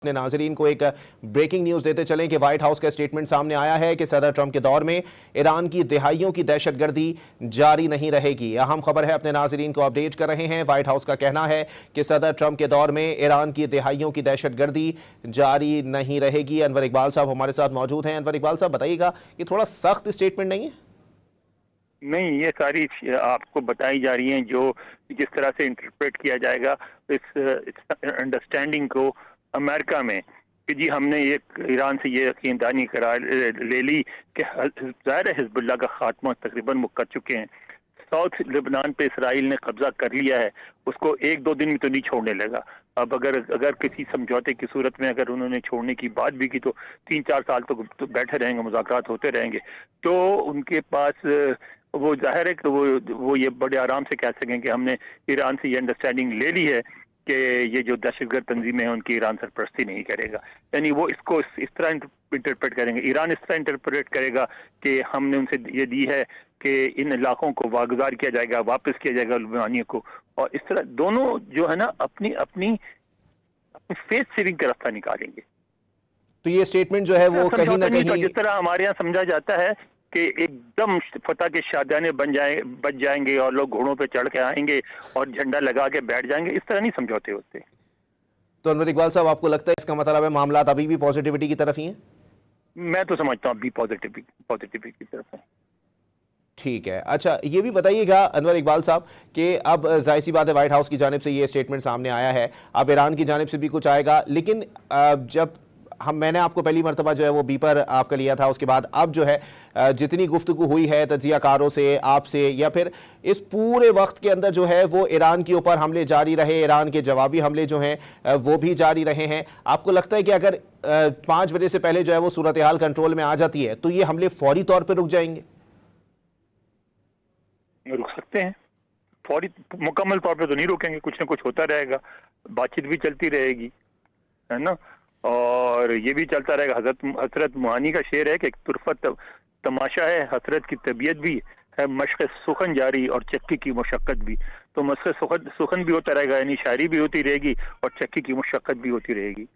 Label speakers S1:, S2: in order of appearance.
S1: अपने नाजरीन को एक ब्रेकिंग न्यूज देते चलें कि व्हाइट हाउस का स्टेटमेंट सामने आया है कि सदर ट्रंप के दौर में ईरान की दिहाइयों की दहशतगर्दी जारी नहीं रहेगी। अहम खबर है, अपने नाजरीन को अपडेट कर रहे हैं। व्हाइट हाउस का कहना है कि सदर ट्रंप के दौर में ईरान की दिहाइयों की दहशतगर्दी जारी नहीं रहेगी। अनवर इकबाल साहब हमारे साथ मौजूद हैं। अनवर इकबाल साहब, बताइएगा कि थोड़ा सख्त स्टेटमेंट नहीं है?
S2: नहीं, ये सारी आपको बताई जा रही हैं जो जिस तरह से इंटरप्रेट किया जाएगा इस अंडरस्टैंडिंग को अमेरिका में कि जी हमने ये ईरान से ये यकीनदानी करार ले ली कि ज़ाहिर है हिजबुल्लाह का खात्मा तकरीबन वो कर चुके हैं। साउथ लेबनान पे इसराइल ने कब्जा कर लिया है, उसको एक दो दिन में तो नहीं छोड़ने लगा। अब अगर किसी समझौते की सूरत में अगर उन्होंने छोड़ने की बात भी की तो 3-4 साल तो बैठे रहेंगे, मुज़ाकरात होते रहेंगे। तो उनके पास वो जाहिर है कि वो ये बड़े आराम से कह सकें कि हमने ईरान से ये अंडरस्टैंडिंग ले ली है कि ये जो दहशतगर्द तंजीमें हैं उनकी ईरान सरपरस्ती नहीं करेगा। यानी वो इसको इस तरह इंटरप्रेट करेंगे, ईरान इस तरह इंटरप्रेट करेगा कि हमने उनसे ये दी है कि इन इलाकों को वागुजार किया जाएगा, वापस किया जाएगा लुबनानियों को। और इस तरह दोनों जो है ना अपनी अपनी फेस सेविंग का रास्ता निकालेंगे।
S1: तो ये स्टेटमेंट जो है वो कहीं ना कहीं
S2: जिस तरह हमारे यहाँ समझा जाता है कि एकदम फतह के शादाने बच जाएंगे और लोग घोड़ों पे चढ़ के आएंगे और झंडा लगा के बैठ जाएंगे, इस तरह नहीं समझौते होते।
S1: तो अनवर इकबाल साहब, आपको लगता है इसका मतलब है मामला अभी भी पॉजिटिविटी की तरफ ही है?
S2: मैं तो समझता हूँ अभी पॉजिटिविटी की तरफ है।
S1: ठीक है। अच्छा, ये भी बताइएगा अनवर इकबाल साहब कि अब जाहिर सी बात है व्हाइट हाउस की जानिब से ये स्टेटमेंट सामने आया है, अब ईरान की जानिब से भी कुछ आएगा, लेकिन जब मैंने आपको पहली मरतबा जो है वो बीपर आपका लिया था, उसके बाद अब जो है जितनी गुफ्तगू हुई है तज्जियाकारों से, आपसे, या फिर इस पूरे वक्त के अंदर जो है वो ईरान के ऊपर हमले जारी रहे, ईरान के जवाबी हमले जो हैं वो भी जारी रहे हैं। आपको लगता है कि अगर 5 बजे से पहले जो है वो सूरत हाल कंट्रोल में आ जाती है तो ये हमले फौरी तौर पर रुक जाएंगे?
S2: रुक सकते हैं, फौरी मुकम्मल तौर पर तो नहीं रुकेंगे, कुछ ना कुछ होता रहेगा, बातचीत भी चलती रहेगी, है ना। और ये भी चलता रहेगा। हजरत मुहानी का शेर है कि एक तुरफत तमाशा है, हसरत की तबीयत भी है, मशक़ सुखन जारी और चक्की की मुशक्क़त भी। तो मशक़ सुखन भी होता रहेगा, यानी शायरी भी होती रहेगी और चक्की की मुशक्क़त भी होती रहेगी।